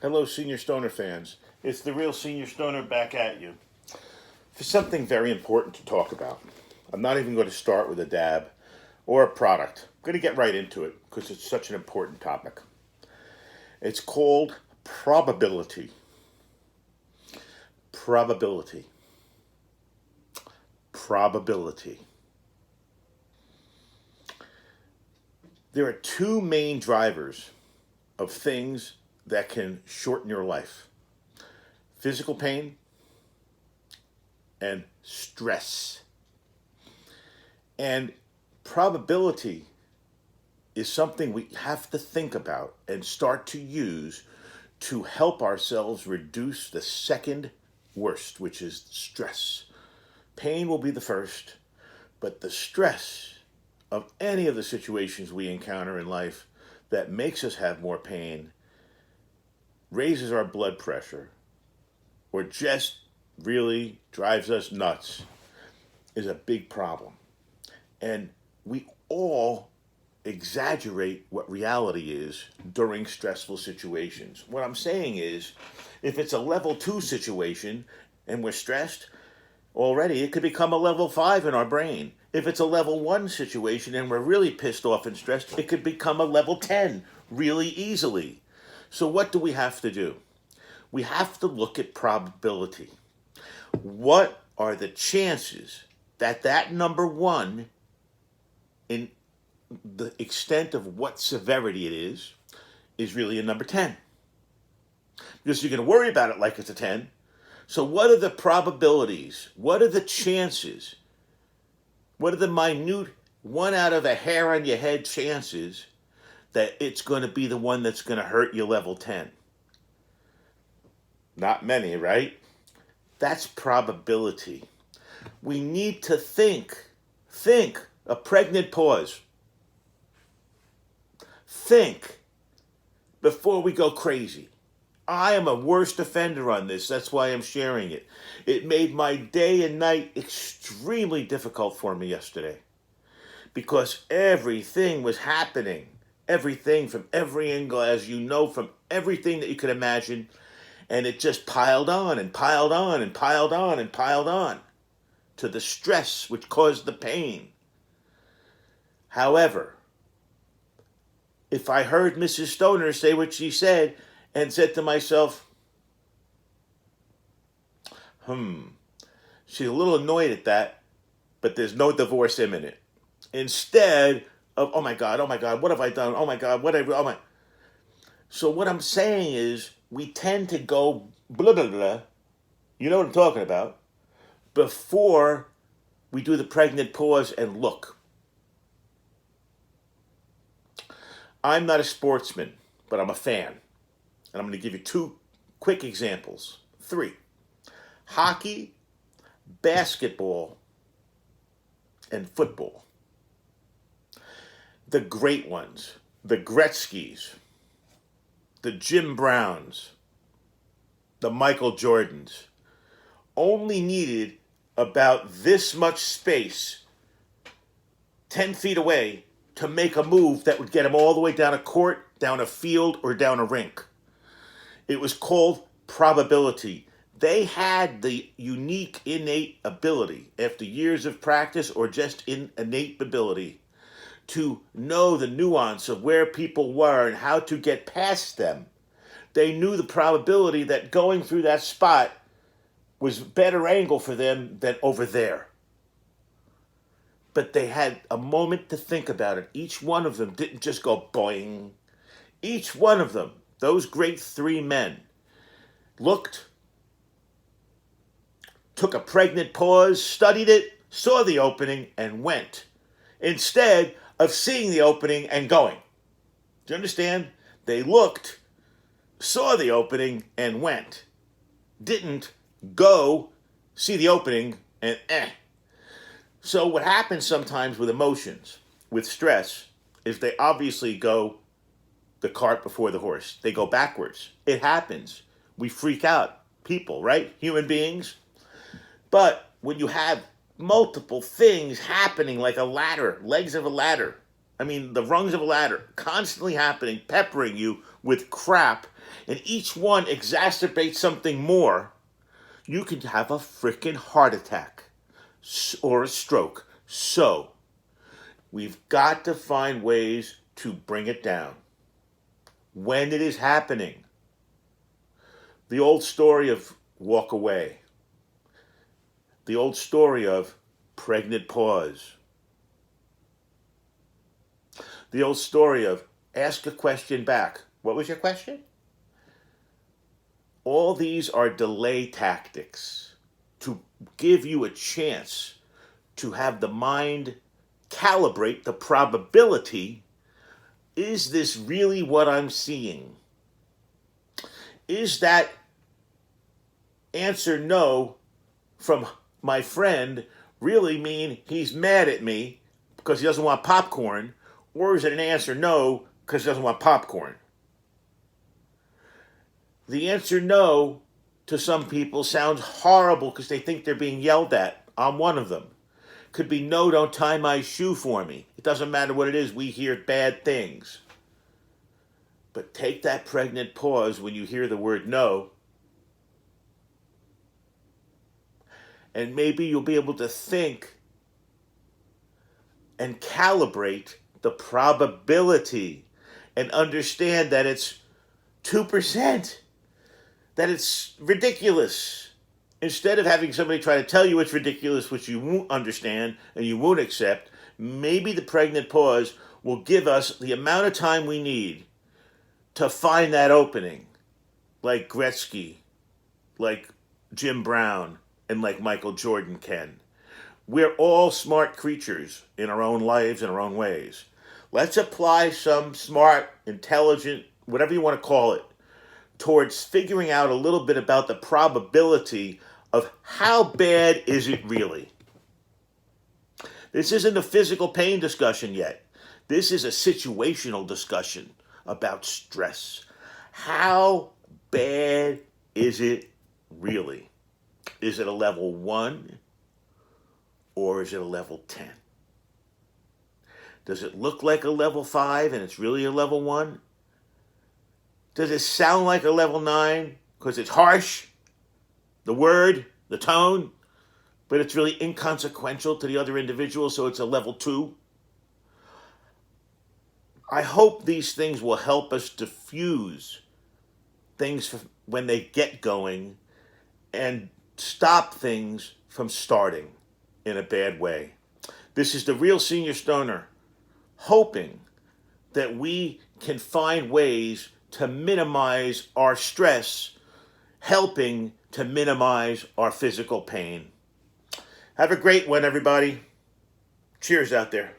Hello, Senior Stoner fans. It's the real Senior Stoner back at you for something very important to talk about. I'm not even going to start with a dab or a product. I'm going to get right into it because it's such an important topic. It's called probability. Probability. Probability. There are two main drivers of things that can shorten your life: physical pain and stress. And probability is something we have to think about and start to use to help ourselves reduce the second worst, which is stress. Pain will be the first, but the stress of any of the situations we encounter in life that makes us have more pain, raises our blood pressure, or just really drives us nuts, is a big problem. And we all exaggerate what reality is during stressful situations. What I'm saying is, if it's a level 2 situation and we're stressed, already it could become a level 5 in our brain. If it's a level 1 situation and we're really pissed off and stressed, it could become a level 10 really easily. So what do we have to do? We have to look at probability. What are the chances that that number 1, in the extent of what severity it is really a number 10? Because you're going to worry about it like it's a 10. So what are the probabilities? What are the chances? What are the minute 1 out of a hair on your head chances that it's going to be the one that's going to hurt you level 10? Not many, right? That's probability. We need to think, a pregnant pause. Think before we go crazy. I am a worst offender on this. That's why I'm sharing it. It made my day and night extremely difficult for me yesterday because everything was happening. Everything from every angle, as you know, from everything that you could imagine. And it just piled on and piled on and piled on and piled on to the stress which caused the pain. However, if I heard Mrs. Stoner say what she said and said to myself, she's a little annoyed at that, but there's no divorce imminent. Instead of, oh my God, what have I done? Oh my God, So what I'm saying is, we tend to go blah, blah, blah, you know what I'm talking about, before we do the pregnant pause and look. I'm not a sportsman, but I'm a fan. And I'm going to give you 2 quick examples. 3. Hockey, basketball, and football. The great ones, the Gretzkys, the Jim Browns, the Michael Jordans, only needed about this much space, 10 feet away, to make a move that would get them all the way down a court, down a field, or down a rink. It was called probability. They had the unique innate ability, after years of practice or just innate ability, to know the nuance of where people were and how to get past them. They knew the probability that going through that spot was a better angle for them than over there. But they had a moment to think about it. Each one of them didn't just go boing. Each one of them, those great 3 men, looked, took a pregnant pause, studied it, saw the opening, and went, instead of seeing the opening and going. Do you understand? They looked, saw the opening, and went. Didn't go, see the opening, and So what happens sometimes with emotions, with stress, is they obviously go the cart before the horse. They go backwards. It happens. We freak out. People, right? Human beings. But when you have multiple things happening like a ladder, legs of a ladder, the rungs of a ladder, constantly happening, peppering you with crap, and each one exacerbates something more, you can have a freaking heart attack or a stroke. So, we've got to find ways to bring it down when it is happening. The old story of walk away. The old story of pregnant pause. The old story of ask a question back. What was your question? All these are delay tactics to give you a chance to have the mind calibrate the probability. Is this really what I'm seeing? Is that answer no from my friend really mean he's mad at me because he doesn't want popcorn? Or is it an answer no because he doesn't want popcorn? The answer no to some people sounds horrible because they think they're being yelled at. I'm one of them. Could be no, don't tie my shoe for me. It doesn't matter what it is, we hear bad things. But take that pregnant pause when you hear the word no, and maybe you'll be able to think and calibrate the probability and understand that it's 2%, that it's ridiculous. Instead of having somebody try to tell you it's ridiculous, which you won't understand and you won't accept, maybe the pregnant pause will give us the amount of time we need to find that opening, like Gretzky, like Jim Brown, and like Michael Jordan can. We're all smart creatures in our own lives and our own ways. Let's apply some smart, intelligent, whatever you want to call it, towards figuring out a little bit about the probability of how bad is it really. This isn't a physical pain discussion yet. This is a situational discussion about stress. How bad is it really? Is it a level 1 or is it a level 10? Does it look like a level 5 and it's really a level 1? Does it sound like a level 9 because it's harsh, the word, the tone, but it's really inconsequential to the other individual, so it's a level 2? I hope these things will help us diffuse things when they get going and stop things from starting in a bad way. This is the Real Senior Stoner, hoping that we can find ways to minimize our stress, helping to minimize our physical pain. Have a great one, everybody. Cheers out there.